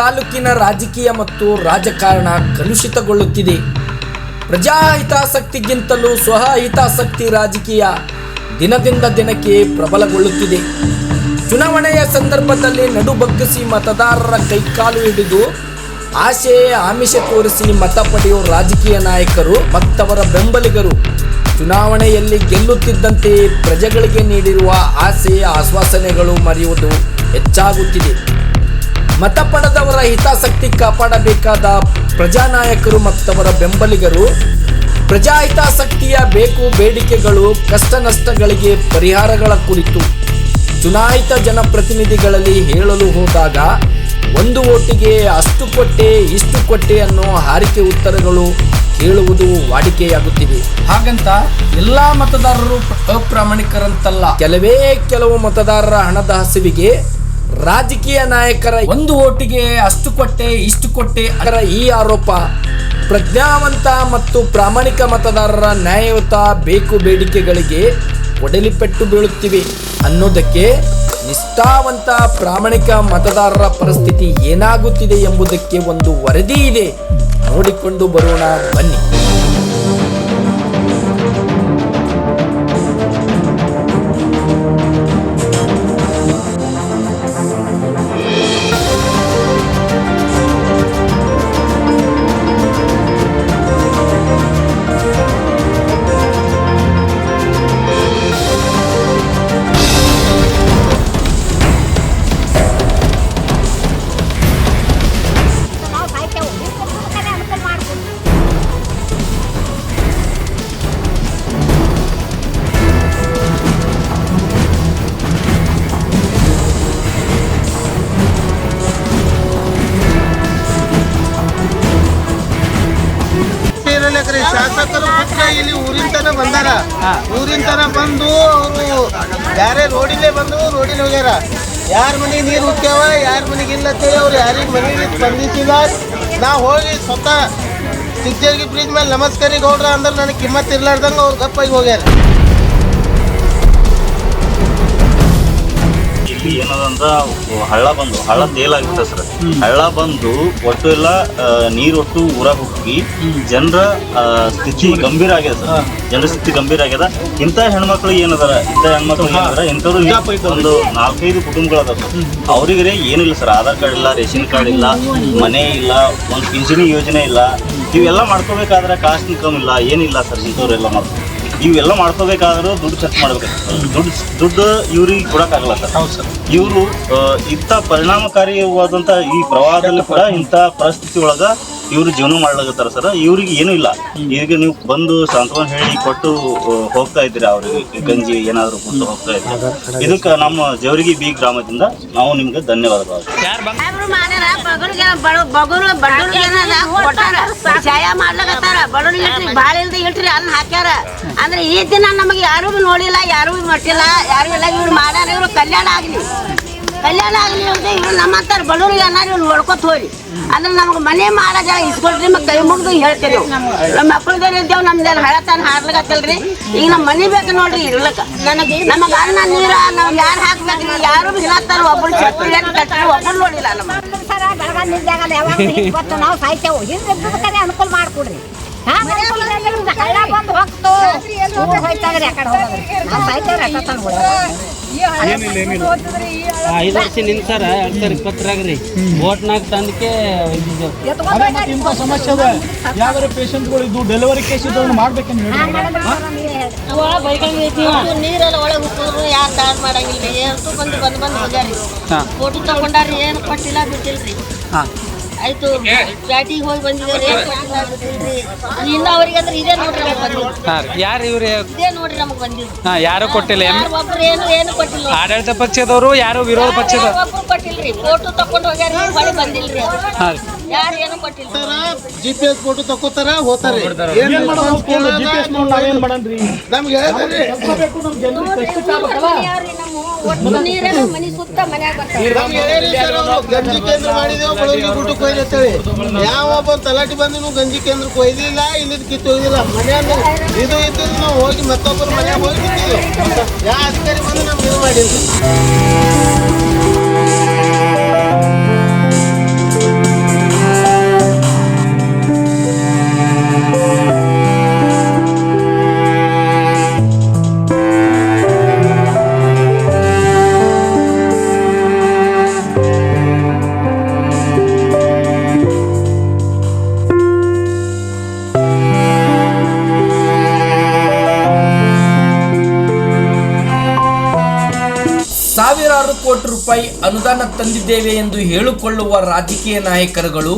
ತಾಲೂಕಿನ ರಾಜಕೀಯ ಮತ್ತು ರಾಜಕಾರಣ ಕಲುಷಿತಗೊಳ್ಳುತ್ತಿದೆ. ಪ್ರಜಾಹಿತಾಸಕ್ತಿಗಿಂತಲೂ ಸ್ವಹಿತಾಸಕ್ತಿ ರಾಜಕೀಯ ದಿನದಿಂದ ದಿನಕ್ಕೆ ಪ್ರಬಲಗೊಳ್ಳುತ್ತಿದೆ. ಚುನಾವಣೆಯ ಸಂದರ್ಭದಲ್ಲಿ ನಡುಬಗ್ಗಿಸಿ ಮತದಾರರ ಕೈಕಾಲು ಹಿಡಿದು ಆಶೆ ಆಮಿಷ ತೋರಿಸಿ ಮತ ಪಡೆಯುವ ರಾಜಕೀಯ ನಾಯಕರು ಮತ್ತವರ ಬೆಂಬಲಿಗರು ಚುನಾವಣೆಯಲ್ಲಿ ಗೆಲ್ಲುತ್ತಿದ್ದಂತೆ ಪ್ರಜೆಗಳಿಗೆ ನೀಡಿರುವ ಆಸೆ ಆಶ್ವಾಸನೆಗಳು ಮರೆಯುವುದು ಹೆಚ್ಚಾಗುತ್ತಿದೆ. ಮತ ಪಡೆದವರ ಹಿತಾಸಕ್ತಿ ಕಾಪಾಡಬೇಕಾದ ಪ್ರಜಾನಾಯಕರು ಮತ್ತವರ ಬೆಂಬಲಿಗರು ಪ್ರಜಾಹಿತಾಸಕ್ತಿಯ ಬೇಕು ಬೇಡಿಕೆಗಳು ಕಷ್ಟ ನಷ್ಟಗಳಿಗೆ ಪರಿಹಾರಗಳ ಕುರಿತು ಚುನಾಯಿತ ಜನಪ್ರತಿನಿಧಿಗಳಲ್ಲಿ ಹೇಳಲು ಹೋದಾಗ ಒಂದು ಓಟಿಗೆ ಅಷ್ಟು ಕೊಟ್ಟೆ ಇಷ್ಟು ಕೊಟ್ಟೆ ಅನ್ನೋ ಹಾರಿಕೆ ಉತ್ತರಗಳು ಕೇಳುವುದು ವಾಡಿಕೆಯಾಗುತ್ತಿದೆ. ಹಾಗಂತ ಎಲ್ಲ ಮತದಾರರು ಅಪ್ರಾಮಾಣಿಕರಂತಲ್ಲ. ಕೆಲವು ಮತದಾರರ ಹಣದ ಹಸಿವಿಗೆ ರಾಜಕೀಯ ನಾಯಕರ ಒಂದು ಓಟಿಗೆ ಅಷ್ಟು ಕೊಟ್ಟೆ ಇಷ್ಟು ಕೊಟ್ಟೆ ಅದರ ಈ ಆರೋಪ ಪ್ರಜ್ಞಾವಂತ ಮತ್ತು ಪ್ರಾಮಾಣಿಕ ಮತದಾರರ ನ್ಯಾಯಯುತ ಬೇಕು ಬೇಡಿಕೆಗಳಿಗೆ ಒಡಲಿಪೆಟ್ಟು ಬೀಳುತ್ತಿವೆ ಅನ್ನೋದಕ್ಕೆ ನಿಷ್ಠಾವಂತ ಪ್ರಾಮಾಣಿಕ ಮತದಾರರ ಪರಿಸ್ಥಿತಿ ಏನಾಗುತ್ತಿದೆ ಎಂಬುದಕ್ಕೆ ಒಂದು ವರದಿ ಇದೆ, ನೋಡಿಕೊಂಡು ಬರೋಣ ಬನ್ನಿ. ಶಾಸಕರು ಇಲ್ಲಿ ಊರಿನ ತನ ಬಂದಾರ. ಊರಿನ ತನ ಬಂದು ಅವರು ಯಾರೇ ರೋಡಿಲೇ ಬಂದು ರೋಡಿಲ್ ಹೋಗ್ಯಾರ. ಯಾರ ಮನೆಗೆ ನೀರು ಹುಟ್ಟ್ಯಾವ ಯಾರ ಮನೆಗೆ ಇಲ್ಲತ್ತೇಳಿ ಅವ್ರು ಯಾರಿಗೆ ಮನೆಗೆ ಸ್ಪಂದಿಸಿದ. ನಾ ಹೋಗಿ ಸ್ವತಃ ಸಿಗ್ಜರ್ಗಿ ಬ್ರಿಡ್ಜ್ ಮೇಲೆ ನಮಸ್ಕಾರಿ ಗೌಡ್ರ ಅಂದ್ರೆ ನನಗೆ ಕಿಮ್ಮತ್ ಇರ್ಲಾರ್ದಂಗೆ ಅವ್ರು ಗಪ್ಪಾಗಿ ಹೋಗ್ಯಾರ. ಇಲ್ಲಿ ಏನದಂದ್ರ ಹಳ್ಳ ತೇಲಾಗಿತ್ತ ಸರ್. ಹಳ್ಳ ಬಂದು ಒಟ್ಟು ಎಲ್ಲ ನೀರು ಒಟ್ಟು ಊರಾಗ ಹೋಗಿ ಜನರ ಸ್ಥಿತಿ ಗಂಭೀರ ಆಗ್ಯದ ಸರ್. ಜನರ ಸ್ಥಿತಿ ಗಂಭೀರ ಆಗ್ಯದ. ಇಂಥ ಹೆಣ್ಮಕ್ಳು ಏನದಾರ ಇಂಥವ್ರು ಒಂದು 4-5 ಕುಟುಂಬಗಳದಾವ ಸರ್. ಅವ್ರಿಗೆ ಏನಿಲ್ಲ ಸರ್, ಆಧಾರ್ ಕಾರ್ಡ್ ಇಲ್ಲ, ರೇಷನ್ ಕಾರ್ಡ್ ಇಲ್ಲ, ಮನೆ ಇಲ್ಲ, ಒಂದು ಪಿಂಚಣಿ ಯೋಜನೆ ಇಲ್ಲ. ಇವೆಲ್ಲ ಮಾಡ್ಕೋಬೇಕಾದ್ರೆ ಕಾಸ್ಟ್ ಇನ್ಕಮ್ ಇಲ್ಲ, ಏನಿಲ್ಲ ಸರ್. ಇಂಥವ್ರೆಲ್ಲ ಮಾಡ್ತಾರೆ. ಇವೆಲ್ಲ ಮಾಡ್ಕೋಬೇಕಾದ್ರೂ ದುಡ್ಡು ಖರ್ಚು ಮಾಡ್ಬೇಕು. ದುಡ್ಡು ಇವ್ರಿಗೆ ಕೊಡೋಕ್ಕಾಗಲ್ಲ ಸರ್. ಹೌದು ಸರ್. ಇವರು ಇಂಥ ಪರಿಣಾಮಕಾರಿಯಾದಂಥ ಈ ಪ್ರವಾಹದಲ್ಲಿ ಕೂಡ ಇಂಥ ಪರಿಸ್ಥಿತಿ ಒಳಗ ಇವರು ಜೀವನ ಮಾಡ್ಲಾಗತ್ತಾರ ಸರ್. ಇವ್ರಿಗೆ ಏನೂ ಇಲ್ಲ. ಈಗ ನೀವು ಬಂದು ಸಾಂತ್ವನ ಹೇಳಿ ಕೊಟ್ಟು ಹೋಗ್ತಾ ಇದ್ದೀರಾ, ಅವ್ರಿಗೆ ಗಂಜಿ ಏನಾದ್ರು ಕೊಟ್ಟು ಹೋಗ್ತಾ ಇದ್ದೀರಾ. ಇದಕ್ಕೆ ನಮ್ಮ ಜವರಿಗೆ ಬಿ ಗ್ರಾಮದಿಂದ ನಾವು ನಿಮ್ಗೆ ಧನ್ಯವಾದಗಳು. ಹಾಕ್ಯಾರ ಅಂದ್ರೆ ಈ ದಿನ ನಮಗೆ ಯಾರು ನೋಡಿಲ್ಲ, ಯಾರು ಮಟ್ಟಿಲ್ಲ, ಯಾರು ಇಲ್ಲ. ಇವ್ರು ಮಾಡ್ಯಾರ, ಇವ್ರು ಕಲ್ಯಾಣ ಆಗ್ಲಿ ಅಂತ ಇವ್ರು ನಮ್ಮಂತಾರ ಬಡವ್ರಿಗೆ ಏನಾರು ಇವ್ರು ನೋಡ್ಕೊತ ಹೋಗಿ ಅಂದ್ರೆ ನಮ್ಗೆ ಮನೆ ಮಾಡೋ ಜನ ಇಸ್ಕೊಳ್ರಿ. ಕೈ ಮುಗ್ದು ಹೇಳ್ತೇವೆ ನಮ್ಮ ಮಕ್ಕಳದೇನು ಇದ್ದೇವೆ, ನಮ್ದೇನು ಹಳತಾನ ಹಾರ್ಲಕತ್ತಲ್ರಿ. ಈಗ ನಮ್ಮ ಮನೆ ಬೇಕು ನೋಡ್ರಿ ಇರ್ಲಕ್ಕ. ನಮಗೆ ಅನ್ನ ನೀರ ನಾವು ಯಾರು ಹಾಕ್ಬೇಕ್ರಿ, ಯಾರು ಹಿಲತ್ತಾರ. ಒಬ್ಬರು ಚಪ್ಪಲಿ ಕಟ್ಟಿ ಒಬ್ಬರು ನೋಡಿಲ್ಲ. ನಮ್ಮ ನಾವು ಸಾಯ್ತೇವೆ. ಹಿಂದೆ ಅನುಕೂಲ ಮಾಡ್ಕೊಡ್ರಿ. ಹಳ್ಳ ಬಂದು ಹೋಗ್ತು ಹೋಯ್ತಾಗ್ರಿ ಆ ಕಡೆ ಹೋಗೋದ್ರಿ. ನಾವು ಸಾಯ್ತೇವ್ರಿ. 5 ವರ್ಷ ನಿಂತಾರ 2020 ವೋಟ್ನಾಗ ತಂದಕ್ಕೆ ಇಂಥ ಸಮಸ್ಯೆ ಅದ. ಯಾವ್ಯಾವ ಪೇಷಂಟ್ಗಳು ಇದ್ದು ಡೆಲಿವರಿ ಕೇಸ್ ಇದ್ದವ್ರು ಮಾಡ್ಬೇಕಂತ ನೀರೆಲ್ಲ ಒಳಗೆ ಹೋಗಿದ್ರು ಯಾರು ದಾಡ್ ಮಾಡಂಗಿಲ್ಲ. ಎಷ್ಟು ಬಂದು ಹೋಗ್ಯಾರಿ. ಫೋಟೋ ತಗೊಂಡಾರಿ, ಏನು ಕೊಟ್ಟಿಲ್ಲ ಬಿಟ್ಟಿಲ್ರಿ. ಆಯ್ತು ಪ್ಯಾಟಿಗೆ ಹೋಗಿ ಬಂದಿದ್ದೇವೆ, ಇನ್ನ ಅವ್ರಿಗೆ ಅಂದ್ರೆ ಇದೇ ನೋಡ್ರಿ ನಮಗೆ ಬಂದಿದ್ದು. ಯಾರು ಇವ್ರು ಇದೇ ನೋಡ್ರಿ ನಮಗೆ ಬಂದಿದ್ದು. ಯಾರು ಕೊಟ್ಟಿಲ್ಲ. ಒಬ್ರು ಏನು ಕೊಟ್ಟಿಲ್ಲ. ಆಡಳಿತ ಪಕ್ಷದವರು ಯಾರು ವಿರೋಧ ಪಕ್ಷದವರು ಒಬ್ರು ಕೊಟ್ಟಿಲ್ರಿ. ಫೋಟೋ ತಕೊಂಡು ಹೋಗ್ಯಾರ, ಬಳಿ ಬಂದಿಲ್ರಿ. ಯಾರು ಏನು ಕೊಟ್ಟಿಲ್ಲ. GPS ಫೋಟೋ ತಕೋತಾರ ಹೋಗ್ತಾರೆ. ನಮ್ಗೆ ಮನಿ ಸುತ್ತ ಮನ್ಯಾಗ ಗಂಜಿ ಕೇಂದ್ರ ಮಾಡಿದೇವು, ಬಳಗಿ ಗುಡ್ಡಕ್ಕೆ ಹೋಯ್ದು ಅಂತೇಳಿ. ಯಾವೊಬ್ಬ ತಲಾಟಿ ಬಂದು ಗಂಜಿ ಕೇಂದ್ರಕ್ಕೆ ಒಯ್ದಿಲ್ಲ, ಇಲ್ಲಿದ್ ಕಿತ್ತು ಒಯ್ದಿಲ್ಲ. ಮನೆಯಂದ್ರೆ ಇದು ಇದ್ದು ನಾವು ಹೋಗಿ ಮತ್ತೊಬ್ಬರು ಮನೆಯಾಗ ಹೋಗಿ ಕಿತ್ತಿದ್ದೇವೆ. ಯಾವ ಅಧಿಕಾರಿ ಬಂದು ನಮ್ಗೆ ಇದು ಮಾಡಿಲ್ಲ. ಸಾವಿರಾರು ಕೋಟಿ ರೂಪಾಯಿ ಅನುದಾನ ತಂದಿದ್ದೇವೆ ಎಂದು ಹೇಳಿಕೊಳ್ಳುವ ರಾಜಕೀಯ ನಾಯಕರುಗಳು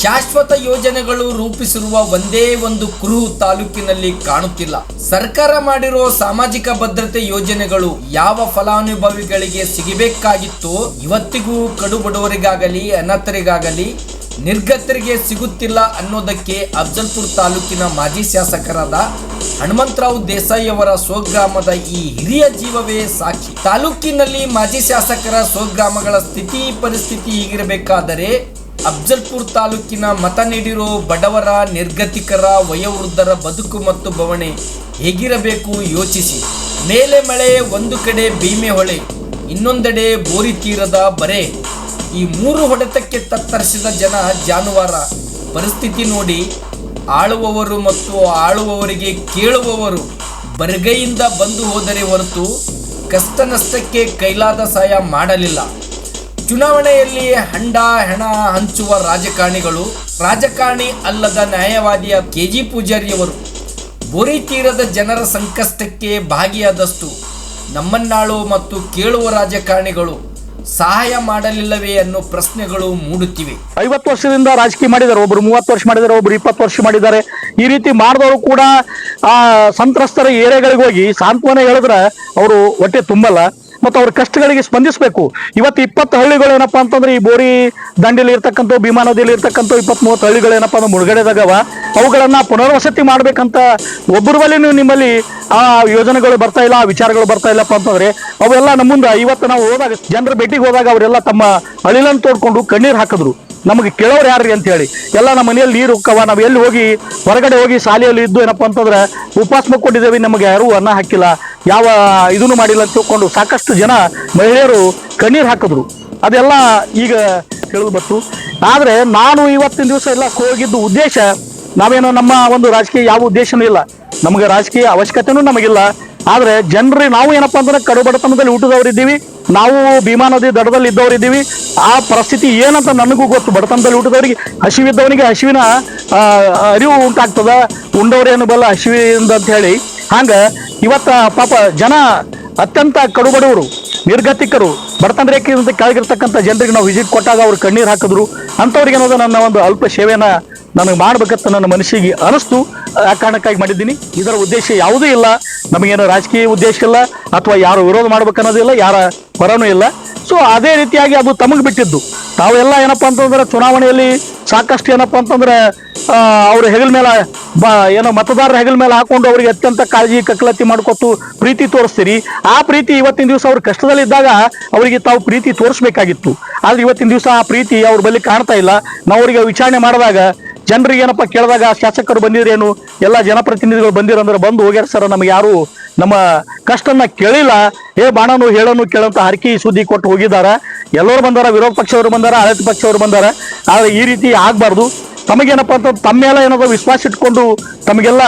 ಶಾಶ್ವತ ಯೋಜನೆಗಳು ರೂಪಿಸಿರುವ ಒಂದೇ ಒಂದು ಕುರುಹು ತಾಲೂಕಿನಲ್ಲಿ ಕಾಣುತ್ತಿಲ್ಲ. ಸರ್ಕಾರ ಮಾಡಿರೋ ಸಾಮಾಜಿಕ ಭದ್ರತೆ ಯೋಜನೆಗಳು ಯಾವ ಫಲಾನುಭವಿಗಳಿಗೆ ಸಿಗಬೇಕಾಗಿತ್ತೋ ಇವತ್ತಿಗೂ ಕಡು ಬಡವರಿಗಾಗಲಿ ಅನಾಥರಿಗಾಗಲಿ ನಿರ್ಗತರಿಗೆ ಸಿಗುತ್ತಿಲ್ಲ ಅನ್ನೋದಕ್ಕೆ ಅಫಜಲ್ಪುರ ತಾಲೂಕಿನ ಮಾಜಿ ಶಾಸಕರಾದ ಹನುಮಂತರಾವ್ ದೇಸಾಯಿ ಅವರ ಸ್ವಗ್ರಾಮದ ಈ ಹಿರಿಯ ಜೀವವೇ ಸಾಕ್ಷಿ. ತಾಲೂಕಿನಲ್ಲಿ ಮಾಜಿ ಶಾಸಕರ ಸ್ವಗ್ರಾಮಗಳ ಸ್ಥಿತಿ ಪರಿಸ್ಥಿತಿ ಹೀಗಿರಬೇಕಾದರೆ ಅಫಜಲ್ಪುರ ತಾಲೂಕಿನ ಮತ ನೀಡಿರೋ ಬಡವರ ನಿರ್ಗತಿಕರ ವಯೋವೃದ್ಧರ ಬದುಕು ಮತ್ತು ಬವಣೆ ಹೇಗಿರಬೇಕು ಯೋಚಿಸಿ. ಮೇಲೆ ಮಳೆ, ಒಂದು ಕಡೆ ಭೀಮೆ ಹೊಳೆ, ಇನ್ನೊಂದೆಡೆ ಬೋರಿ ತೀರದ ಬರೆ. ಈ ಮೂರು ಹೊಡೆತಕ್ಕೆ ತತ್ತರಿಸಿದ ಜನ ಜಾನುವಾರ ಪರಿಸ್ಥಿತಿ ನೋಡಿ ಆಳುವವರು ಮತ್ತು ಆಳುವವರಿಗೆ ಕೇಳುವವರು ಬರಿಗೈಯಿಂದ ಬಂದು ಹೋದರೆ ಹೊರತು ಕಷ್ಟ ನಷ್ಟಕ್ಕೆ ಕೈಲಾದ ಸಹಾಯ ಮಾಡಲಿಲ್ಲ. ಚುನಾವಣೆಯಲ್ಲಿ ಹಂಡ ಹೆಣ ಹಂಚುವ ರಾಜಕಾರಣಿ ಅಲ್ಲದ ನ್ಯಾಯವಾದಿಯ ಕೆಜಿ ಪೂಜಾರಿಯವರು ಬೋರಿ ತೀರದ ಜನರ ಸಂಕಷ್ಟಕ್ಕೆ ಭಾಗಿಯಾದಷ್ಟು ನಮ್ಮನ್ನಾಳು ಮತ್ತು ಕೇಳುವ ರಾಜಕಾರಣಿಗಳು ಸಹಾಯ ಮಾಡಲಿಲ್ಲವೇ ಅನ್ನೋ ಪ್ರಶ್ನೆಗಳು ಮೂಡುತ್ತಿವೆ. 50 ವರ್ಷದಿಂದ ರಾಜಕೀಯ ಮಾಡಿದ್ದಾರೆ, ಒಬ್ರು 30 ವರ್ಷ ಮಾಡಿದ್ದಾರೆ, ಒಬ್ರು 20 ವರ್ಷ ಮಾಡಿದ್ದಾರೆ. ಈ ರೀತಿ ಮಾಡಿದವರು ಕೂಡ ಆ ಸಂತ್ರಸ್ತರ ಏರಿಯಾಗಳಿಗೆ ಹೋಗಿ ಸಾಂತ್ವನ ಹೇಳಿದ್ರೆ ಅವರು ಹೊಟ್ಟೆ ತುಂಬಲ್ಲ ಮತ್ತು ಅವ್ರ ಕಷ್ಟಗಳಿಗೆ ಸ್ಪಂದಿಸಬೇಕು. ಇವತ್ತು 20 ಹಳ್ಳಿಗಳು ಏನಪ್ಪಾ ಅಂತಂದ್ರೆ ಈ ಬೋರಿ ದಂಡೆಯಲ್ಲಿ ಇರ್ತಕ್ಕಂಥ, ಭೀಮಾ ನದಿಯಲ್ಲಿ ಇರ್ತಕ್ಕಂಥ 20-30 ಹಳ್ಳಿಗಳು ಏನಪ್ಪಾ ಅಂದ್ರೆ ಮುಳುಗಡೆದಾಗವ. ಅವುಗಳನ್ನ ಪುನರ್ವಸತಿ ಮಾಡ್ಬೇಕಂತ ಒಬ್ಬರ ಬಳಿ ನಿಮ್ಮಲ್ಲಿ ಆ ಯೋಜನೆಗಳು ಬರ್ತಾ ಇಲ್ಲ, ಆ ವಿಚಾರಗಳು ಬರ್ತಾ ಇಲ್ಲಪ್ಪ ಅಂತಂದ್ರೆ ಅವೆಲ್ಲ ನಮ್ಮ ಮುಂದೆ ಇವತ್ತು ನಾವು ಹೋದಾಗ ಜನರ ಭೇಟಿಗೆ ಹೋದಾಗ ಅವರೆಲ್ಲ ತಮ್ಮ ಅಳಿಲನ್ನು ತೋಡ್ಕೊಂಡು ಕಣ್ಣೀರು ಹಾಕಿದ್ರು. ನಮಗೆ ಕೇಳೋರು ಯಾರ್ರಿ ಅಂತ ಹೇಳಿ. ಎಲ್ಲ ನಮ್ಮ ಮನೆಯಲ್ಲಿ ನೀರು ಉಕ್ಕವ, ನಾವು ಎಲ್ಲಿ ಹೋಗಿ ಹೊರಗಡೆ ಹೋಗಿ ಶಾಲೆಯಲ್ಲಿ ಇದ್ದು ಏನಪ್ಪಾ ಅಂತಂದ್ರೆ ಉಪವಾಸ ಮಕ್ಕೊಂಡಿದ್ದೇವೆ, ನಮಗೆ ಯಾರು ಅನ್ನ ಹಾಕಿಲ್ಲ, ಯಾವ ಇದನ್ನು ಮಾಡಿಲ್ಲ ಅಂತ ತಿಳ್ಕೊಂಡು ಸಾಕಷ್ಟು ಜನ ಮಹಿಳೆಯರು ಕಣ್ಣೀರು ಹಾಕಿದ್ರು. ಅದೆಲ್ಲ ಈಗ ತಿಳಿದು ಬಂತು. ಆದರೆ ನಾನು ಇವತ್ತಿನ ದಿವಸ ಎಲ್ಲ ಹೋಗಿದ್ದು ಉದ್ದೇಶ, ನಾವೇನೋ ನಮ್ಮ ಒಂದು ರಾಜಕೀಯ ಯಾವ ಉದ್ದೇಶನೂ ಇಲ್ಲ, ನಮಗೆ ರಾಜಕೀಯ ಅವಶ್ಯಕತೆನೂ ನಮಗಿಲ್ಲ. ಆದರೆ ಜನರು ನಾವು ಏನಪ್ಪಾ ಅಂತಂದ್ರೆ ಕಡು ಬಡತನದಲ್ಲಿ ಹುಟ್ಟಿದವರಿದ್ದೀವಿ, ನಾವು ಭೀಮಾ ನದಿ ದಡದಲ್ಲಿ ಇದ್ದವರಿದ್ದೀವಿ. ಆ ಪರಿಸ್ಥಿತಿ ಏನಂತ ನನಗೂ ಗೊತ್ತು. ಬಡತನದಲ್ಲಿ ಹುಟ್ಟಿದವರಿಗೆ, ಹಸಿವಿದ್ದವನಿಗೆ ಹಸಿವಿನ ಅರಿವು ಉಂಟಾಗ್ತದ, ಉಂಡವರೇನು ಬಲ್ಲ ಹಸಿವಿಂದ ಅಂತ ಹೇಳಿ. ಹಂಗ ಇವತ್ತ ಪಾಪ ಜನ ಅತ್ಯಂತ ಕಡುಬಡವರು, ನಿರ್ಗತಿಕರು, ಬಡತನ ರೇಖೆಯಿಂದ ಕೆಳಗಿರ್ತಕ್ಕಂಥ ಜನರಿಗೆ ನಾವು ವಿಸಿಟ್ ಕೊಟ್ಟಾಗ ಅವ್ರು ಕಣ್ಣೀರು ಹಾಕಿದ್ರು. ಅಂಥವ್ರಿಗೆ ಅನ್ನೋದು ನನ್ನ ಒಂದು ಅಲ್ಪ ಸೇವೆನ ನನಗೆ ಮಾಡ್ಬೇಕಂತ ನನ್ನ ಮನಸ್ಸಿಗೆ ಅನಿಸ್ತು. ಆ ಕಾರಣಕ್ಕಾಗಿ ಮಾಡಿದ್ದೀನಿ. ಇದರ ಉದ್ದೇಶ ಯಾವುದೂ ಇಲ್ಲ, ನಮಗೇನು ರಾಜಕೀಯ ಉದ್ದೇಶ ಇಲ್ಲ ಅಥವಾ ಯಾರು ವಿರೋಧ ಮಾಡ್ಬೇಕನ್ನೋದಿಲ್ಲ, ಯಾರ ಪರನೂ ಇಲ್ಲ. ಸೊ ಅದೇ ರೀತಿಯಾಗಿ ಅದು ತಮಗೆ ಬಿಟ್ಟಿದ್ದು. ತಾವೆಲ್ಲ ಏನಪ್ಪಾ ಅಂತಂದ್ರೆ ಚುನಾವಣೆಯಲ್ಲಿ ಸಾಕಷ್ಟು ಏನಪ್ಪಾ ಅಂತಂದ್ರೆ ಅವ್ರ ಹೆಗಲ ಮೇಲೆ ಏನೋ ಮತದಾರರ ಹೆಗಲ ಮೇಲೆ ಹಾಕೊಂಡು ಅವರಿಗೆ ಅತ್ಯಂತ ಕಾಳಜಿ ಕಕ್ಕಲತ್ತಿ ಮಾಡ್ಕೊತು ಪ್ರೀತಿ ತೋರಿಸ್ತೀರಿ. ಆ ಪ್ರೀತಿ ಇವತ್ತಿನ ದಿವಸ ಅವ್ರ ಕಷ್ಟದಲ್ಲಿದ್ದಾಗ ಅವರಿಗೆ ತಾವು ಪ್ರೀತಿ ತೋರಿಸ್ಬೇಕಾಗಿತ್ತು. ಆದ್ರೆ ಇವತ್ತಿನ ದಿವಸ ಆ ಪ್ರೀತಿ ಅವ್ರ ಬಳಿ ಕಾಣ್ತಾ ಇಲ್ಲ. ನಾವು ಅವರಿಗೆ ವಿಚಾರಣೆ ಮಾಡಿದಾಗ ಜನರಿಗೆ ಏನಪ್ಪ ಕೇಳಿದಾಗ ಶಾಸಕರು ಬಂದಿದ್ರೇನು, ಎಲ್ಲ ಜನಪ್ರತಿನಿಧಿಗಳು ಬಂದಿರಂದ್ರೆ ಬಂದು ಹೋಗ್ಯಾರ ಸರ್, ನಮಗೆ ಯಾರು ನಮ್ಮ ಕಷ್ಟನ್ನ ಕೇಳಿಲ್ಲ, ಬಾಣನು ಹೇಳೋನು ಕೇಳಂತ ಹರಕಿ ಸುದ್ದಿ ಕೊಟ್ಟು ಹೋಗಿದಾರ. ಎಲ್ಲರೂ ಬಂದಾರ, ವಿರೋಧ ಪಕ್ಷವರು ಬಂದಾರ, ಆಡಳಿತ ಪಕ್ಷವರು ಬಂದಾರ. ಆದ್ರೆ ಈ ರೀತಿ ಆಗ್ಬಾರ್ದು. ತಮಗೇನಪ್ಪ ಅಂತ ತಮ್ಮೆಲ್ಲ ಏನಾದ್ರು ವಿಶ್ವಾಸ ಇಟ್ಕೊಂಡು ತಮಗೆಲ್ಲ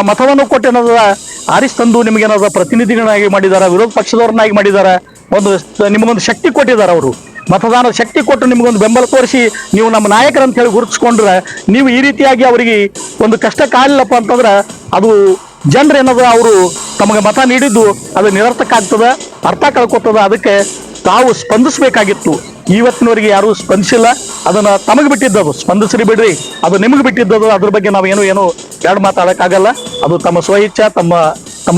ಮತವನ್ನು ಕೊಟ್ಟು ಏನಾದ್ರು ಆರಿಸಿ ತಂದು ನಿಮಗೇನಾದ್ರು ಪ್ರತಿನಿಧಿಗಳನ್ನಾಗಿ ಮಾಡಿದಾರ, ವಿರೋಧ ಪಕ್ಷದವ್ರನ್ನಾಗಿ ಮಾಡಿದಾರ, ನಿಮಗೊಂದು ಶಕ್ತಿ ಕೊಟ್ಟಿದ್ದಾರೆ. ಅವರು ಮತದಾನದ ಶಕ್ತಿ ಕೊಟ್ಟು ನಿಮಗೊಂದು ಬೆಂಬಲ ತೋರಿಸಿ ನೀವು ನಮ್ಮ ನಾಯಕರಂತ ಹೇಳಿ ಗುರುತಿಸ್ಕೊಂಡ್ರೆ, ನೀವು ಈ ರೀತಿಯಾಗಿ ಅವರಿಗೆ ಒಂದು ಕಷ್ಟ ಕಾಲಿಲ್ಲಪ್ಪ ಅಂತಂದ್ರೆ ಅದು ಜನರು ಏನಾದ್ರು ಅವರು ತಮಗೆ ಮತ ನೀಡಿದ್ದು ಅದು ನಿರರ್ಥಕ ಆಗ್ತದೆ, ಅರ್ಥ ಕಳ್ಕೊತದ. ಅದಕ್ಕೆ ತಾವು ಸ್ಪಂದಿಸಬೇಕಾಗಿತ್ತು. ಇವತ್ತಿನವರೆಗೆ ಯಾರು ಸ್ಪಂದಿಸಿಲ್ಲ. ಅದನ್ನ ತಮಗೆ ಬಿಟ್ಟಿದ್ದದು, ಸ್ಪಂದಿಸ್ರಿ ಬಿಡ್ರಿ, ಅದು ನಿಮಗೆ ಬಿಟ್ಟಿದ್ದದು. ಅದ್ರ ಬಗ್ಗೆ ನಾವೇನು ಎರಡು ಮಾತಾಡೋಕ್ಕಾಗಲ್ಲ. ಅದು ತಮ್ಮ ಸ್ವಇಚ್ಛೆ, ತಮ್ಮ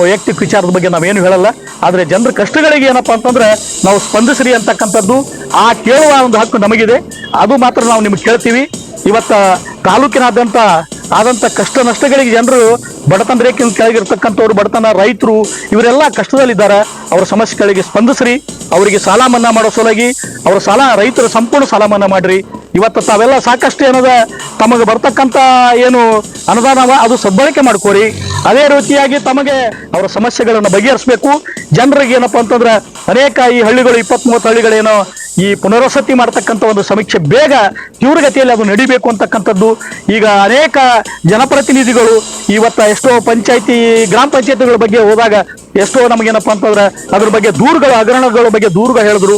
ವೈಯಕ್ತಿಕ ವಿಚಾರದ ಬಗ್ಗೆ ನಾವೇನು ಹೇಳಲ್ಲ. ಆದರೆ ಜನರ ಕಷ್ಟಗಳಿಗೆ ಏನಪ್ಪಾ ಅಂತಂದ್ರೆ ನಾವು ಸ್ಪಂದಿಸ್ರಿ ಅಂತಕ್ಕಂಥದ್ದು ಆ ಕೇಳುವ ಒಂದು ಹಕ್ಕು ನಮಗಿದೆ. ಅದು ಮಾತ್ರ ನಾವು ನಿಮ್ಗೆ ಕೇಳ್ತೀವಿ. ಇವತ್ತ ತಾಲೂಕಿನಾದ್ಯಂತ ಆದಂಥ ಕಷ್ಟ ನಷ್ಟಗಳಿಗೆ ಜನರು ಬಡತನ ರೇಖೆಯಿಂದ ಕೆಳಗಿರ್ತಕ್ಕಂಥವ್ರು, ಬಡತನ ರೈತರು ಇವರೆಲ್ಲ ಕಷ್ಟದಲ್ಲಿದ್ದಾರೆ. ಅವರ ಸಮಸ್ಯೆಗಳಿಗೆ ಸ್ಪಂದಿಸ್ರಿ. ಅವರಿಗೆ ಸಾಲ ಮನ್ನಾ ಮಾಡೋ ಸಲುವಾಗಿ ರೈತರ ಸಂಪೂರ್ಣ ಸಾಲ ಮನ್ನಾ ಮಾಡ್ರಿ. ಇವತ್ತು ತಾವೆಲ್ಲ ಸಾಕಷ್ಟು ಏನದ ತಮಗೆ ಬರ್ತಕ್ಕಂಥ ಏನು ಅನುದಾನವ ಅದು ಸದ್ಬಳಕೆ ಮಾಡ್ಕೋರಿ. ಅದೇ ರೀತಿಯಾಗಿ ತಮಗೆ ಅವರ ಸಮಸ್ಯೆಗಳನ್ನು ಬಗೆಹರಿಸಬೇಕು. ಜನರಿಗೆ ಏನಪ್ಪಾ ಅಂತಂದ್ರೆ ಅನೇಕ ಈ ಹಳ್ಳಿಗಳು 20-30 ಹಳ್ಳಿಗಳೇನೋ ಈ ಪುನರ್ವಸತಿ ಮಾಡ್ತಕ್ಕಂಥ ಒಂದು ಸಮೀಕ್ಷೆ ಬೇಗ ತೀವ್ರಗತಿಯಲ್ಲಿ ಅದು ನಡಿಬೇಕು ಅಂತಕ್ಕಂಥದ್ದು ಈಗ ಅನೇಕ ಜನಪ್ರತಿನಿಧಿಗಳು ಇವತ್ತ ಎಷ್ಟೋ ಗ್ರಾಮ ಪಂಚಾಯತಿಗಳ ಬಗ್ಗೆ ಹೋದಾಗ ಎಷ್ಟೋ ನಮಗೇನಪ್ಪ ಅಂತಂದ್ರೆ ಅದ್ರ ಬಗ್ಗೆ ಹಗರಣಗಳ ಬಗ್ಗೆ ದೂರುಗಳು ಹೇಳಿದ್ರು.